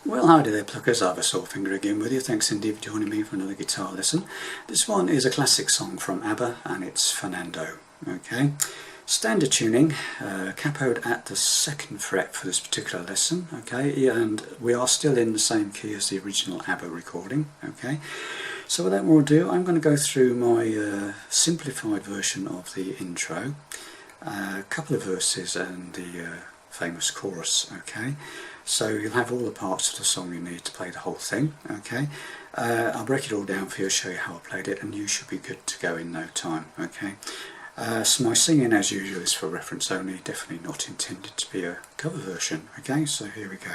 Well, howdy there pluckers, Abba Finger again with you. Thanks indeed for joining me for another guitar lesson. This one is a classic song from Abba and it's Fernando. Okay, standard tuning, capoed at the 2nd fret for this particular lesson. Okay, and we are still in the same key as the original Abba recording. Okay, so without more ado, I'm going to go through my simplified version of the intro, a couple of verses and the famous chorus. Okay, so you'll have all the parts of the song you need to play the whole thing. Okay, I'll break it all down for you, show you how I played it, and you should be good to go in no time. Okay, so my singing as usual is for reference only, definitely not intended to be a cover version. Okay, so here we go.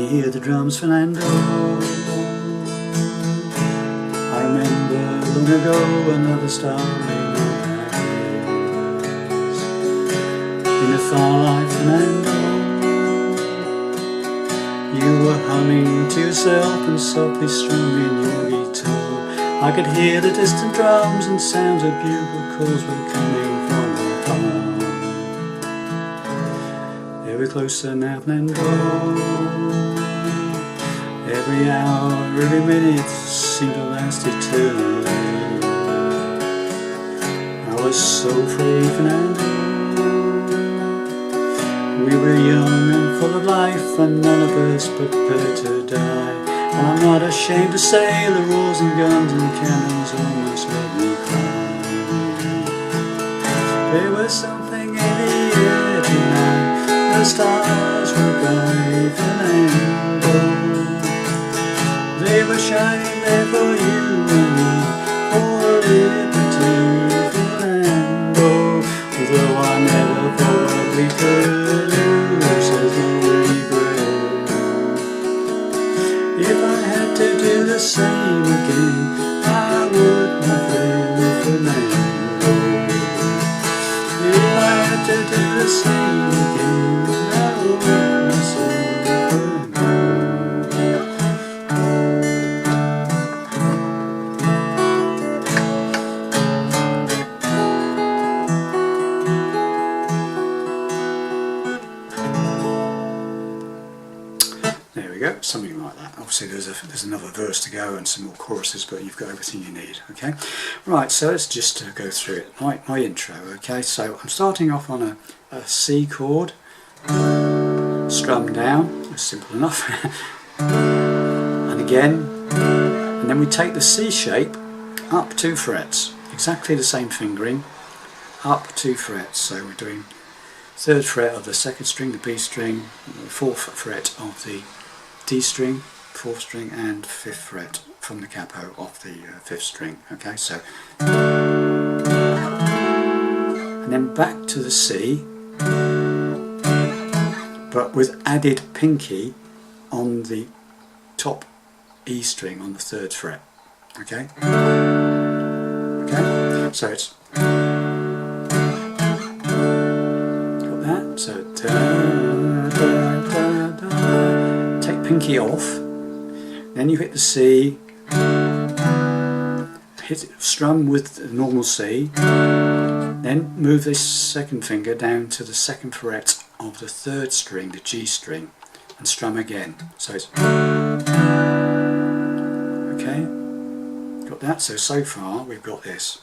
Hear the drums, Fernando. I remember long ago another starry night in the firelight, Fernando. You were humming to yourself and softly strumming your guitar. I could hear the distant drums and sounds of bugle calls were coming from afar. They were closer now, Fernando. Every hour, every minute seemed to last eternally. I was so free, Fernando. We were young and full of life, and none of us prepared to die. And I'm not ashamed to say the roars and guns and cannons almost made me cry. There was something in the air tonight. The stars were bright, Fernando. They were shining there for you and me, for liberty, Fernando. Though I never thought we could lose, there's no regret. If I had to do the same again, I would, my friend Fernando. If I had to do the same again, I would, my son Fernando. There we go, something like that. Obviously there's another verse to go and some more choruses, but you've got everything you need. Okay, right, so let's just go through it. My intro. Okay, so I'm starting off on a C chord, strum down, that's simple enough. And again, and then we take the C shape up 2 frets, exactly the same fingering, up 2 frets. So we're doing 3rd fret of the 2nd string, the B string, 4th fret of the D string, 4th string, and 5th fret from the capo of the 5th string. Okay, so and then back to the C, but with added pinky on the top E string on the 3rd fret. Okay, okay, so it's got that. So take pinky off, then you hit the C, hit strum with the normal C, then move this 2nd finger down to the 2nd fret of the 3rd string, the G string, and strum again. So it's okay, got that. So far we've got this.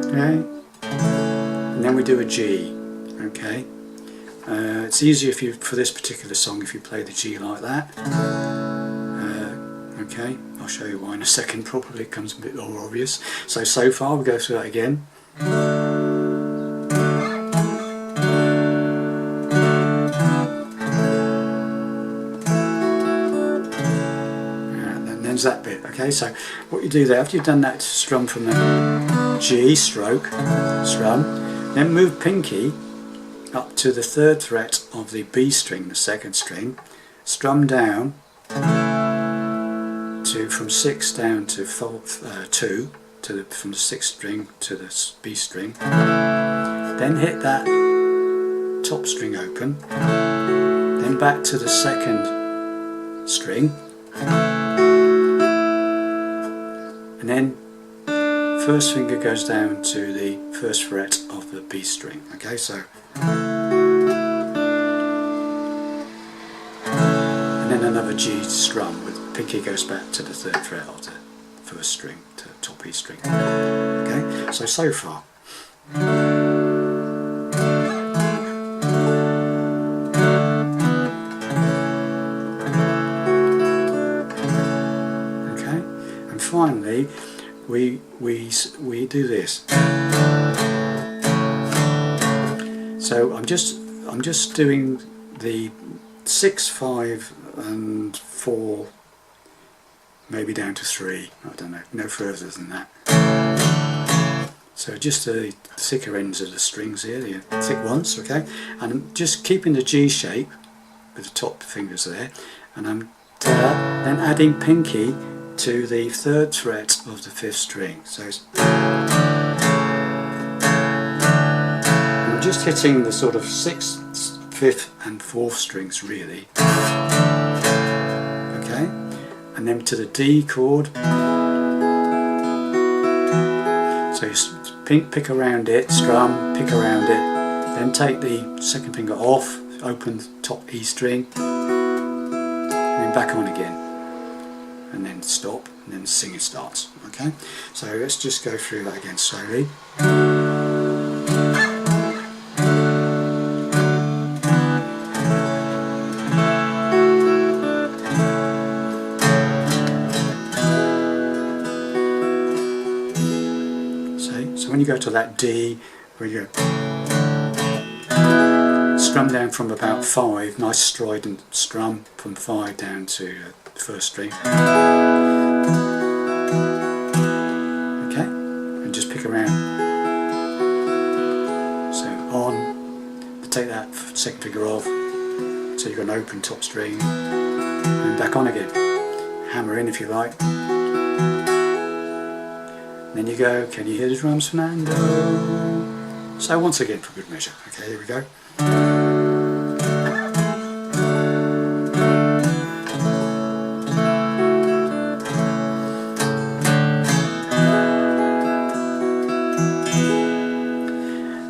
Okay, and then we do a G. Okay, it's easier if you, for this particular song, if you play the G like that. Okay, I'll show you why in a second. Probably it comes a bit more obvious. So far we go through that again. And then there's that bit. Okay, so what you do there, after you've done that strum from the G stroke, strum, then move pinky up to the 3rd fret of the B string, the 2nd string, strum down to from 6 down to 2 to the, from the 6th string to the B string, then hit that top string open, then back to the second string, and then first finger goes down to the first fret of the B string. Okay, so and then another G strum with pinky goes back to the third fret of the first string, to the top E string. Okay, so far. Okay, and finally we do this. So I'm just doing the 6, 5 and 4, maybe down to 3, I don't know, no further than that. So just the thicker ends of the strings here, the thick ones, okay? And I'm just keeping the G shape with the top fingers there, and I'm then adding pinky to the third fret of the 5th string. So I'm just hitting the sort of 6th, 5th and 4th strings really. Okay, and then to the D chord. So you pick around it, strum, pick around it, then take the second finger off, open the top E string, and then back on again, and then stop, and then the singing starts. Okay, so let's just go through that again slowly. So when you go to that D, where you go, strum down from about 5, nice strident strum from 5 down to the first string. Okay, and just pick around. So on, take that second finger off, so you've got an open top string, and back on again. Hammer in if you like. Then you go, can you hear the drums, Fernando? So once again for good measure. Okay, here we go.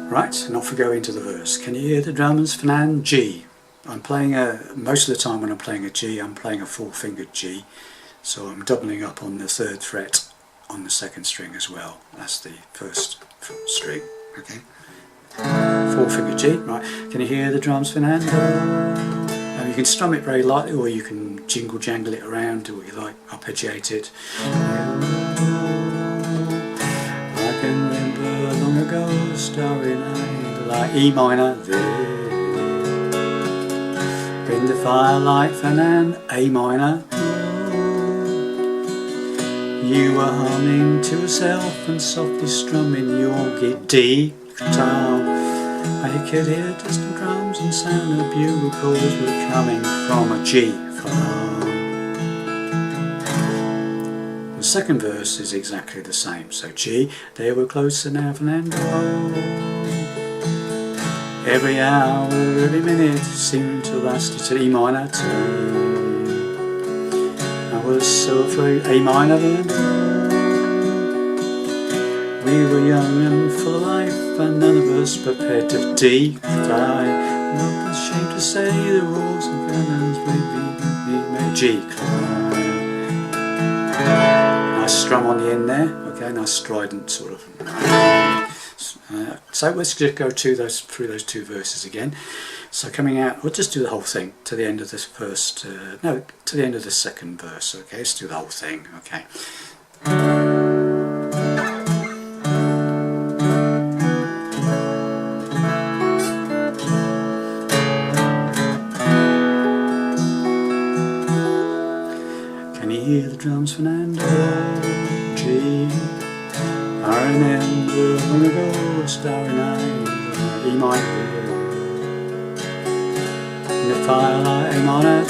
Right, and off we go into the verse. Can you hear the drums, Fernando? G. I'm playing most of the time when I'm playing a G, I'm playing a 4-fingered G. So I'm doubling up on the 3rd fret on the 2nd string as well. That's the 1st string. Okay, 4-finger G. Right, can you hear the drums, Fernando? You can strum it very lightly, or you can jingle jangle it around, do what you like, arpeggiate it. I can remember long ago, starry night, like E minor there, in the firelight, Fernando, A minor. You were humming to yourself and softly strumming your D guitar. I could hear distant drums and sound of bugles were coming from a G far. The second verse is exactly the same. So G, they were closer now, Fernando. Every hour, every minute seemed to last to E minor too. I was so afraid, A minor then. We were young and full of life, and none of us prepared to die. Not ashamed to say the rules of Fernando's made G climb. Nice strum on the end there, okay, nice strident sort of. So let's just go through those 2 verses again. So coming out, we'll just do the whole thing to the end of this first, no, to the end of the 2nd verse, okay, let's do the whole thing, okay. Can you hear the drums, Fernando? G. I remember long ago, a starry night, E minor. In the firelight, A minor.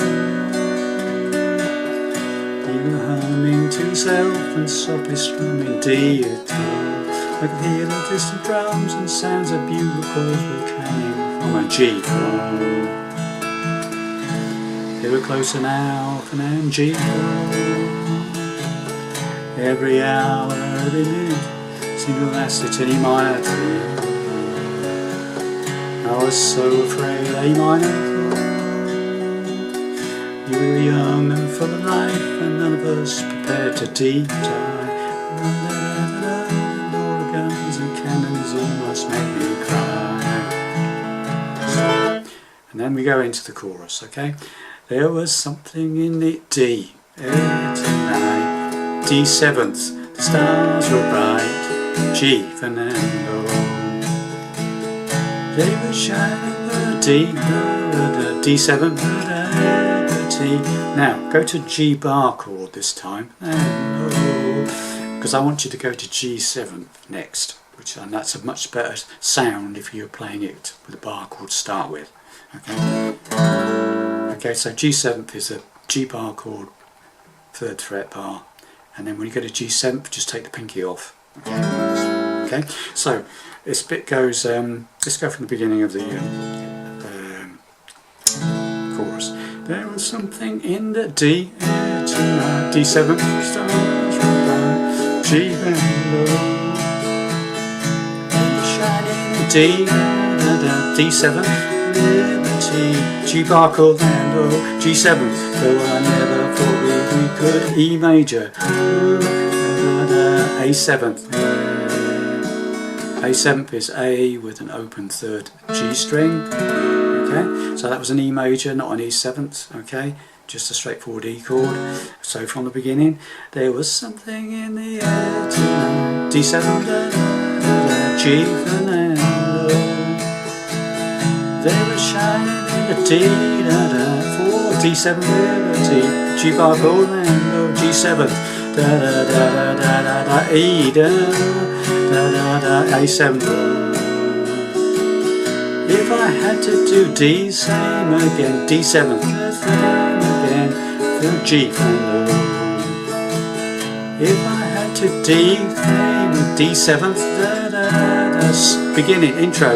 You were humming to yourself and softly strumming D guitar. I could hear the distant drums and sounds of bugles were coming from a G chord. They were closer now, Fernando. G. Every hour, every minute seemed to last eternity. I was so afraid. A minor. You were young and full of life, and none of us prepared to deep dive. All the guns and cannons almost made me cry. And then we go into the chorus, okay? There was something in the D, tonight, D seventh, the stars were bright, G Fernando. They were shining the D seven, now go to G bar chord this time, because I want you to go to G7 next, and that's a much better sound if you're playing it with a bar chord to start with. Okay, so G7 is a G bar chord, 3rd fret bar, and then when you go to G7 just take the pinky off. Okay, so this bit goes, let's go from the beginning of the chorus. There was something in the D tonight, D7, stars G Fernando. Shining D, D7, liberty, G bar chord Fernando, G7, though I never thought we could, E major, A7th. A7th is A with an open 3rd G string. Okay, so that was an E major, not an E7th, okay, just a straightforward E chord. So from the beginning, there was something in the air tonight, D7, G Fernando. They were shining in the D, for D7 liberty, G bar chord Fernando, G7, E, A7. If I had to do D, same again, D7, same again, then G Fernando. If I had to D, same, D7, beginning, intro.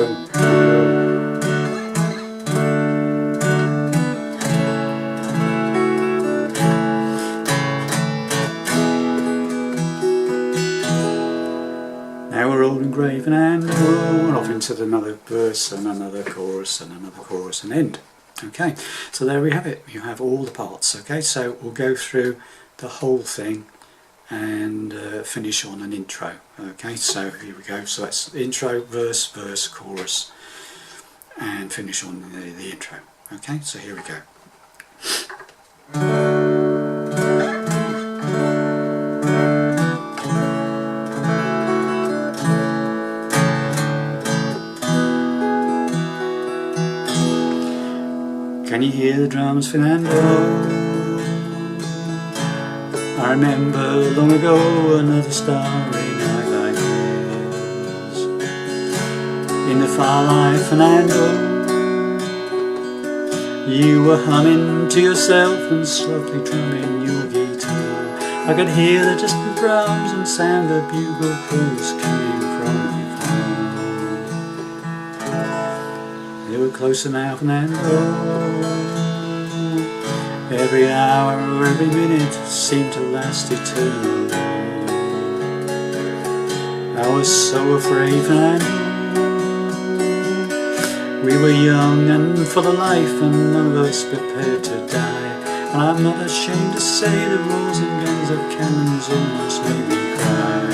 Now we're all in grave and off into another verse and another chorus and another chorus and end. Okay, so there we have it. You have all the parts. Okay, so we'll go through the whole thing and finish on an intro. Okay, so here we go. So that's intro, verse, verse, chorus, and finish on the intro. Okay, so here we go. Can you hear the drums, Fernando? I remember long ago another starry night like this. In the firelight, Fernando, you were humming to yourself and softly drumming your guitar. I could hear the distant drums and sound of bugle calls coming from afar. They were closer now, Fernando. Every hour or every minute seemed to last eternally. I was so afraid, Fernando. We were young and full of life, and none of us prepared to die. And I'm not ashamed to say the roars and guns of cannons almost made me cry.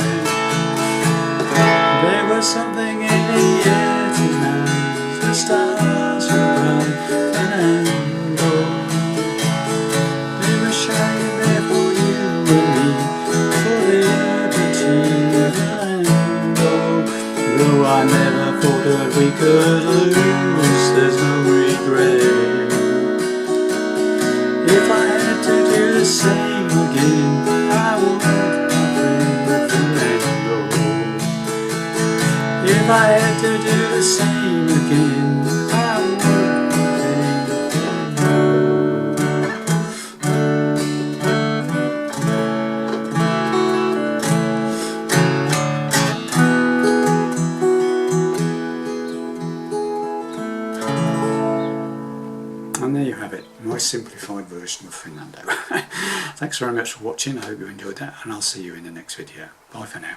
There was something in the air tonight, the stars were bright, Fernando. They were shining there for you and me, for liberty, Fernando. Though I never thought that we could lose, there's no regret. If I had to do the same again, I would, my friend Fernando. If I had to do the same again, And there you have it, my simplified version of Fernando. Thanks very much for watching, I hope you enjoyed that, and I'll see you in the next video. Bye for now.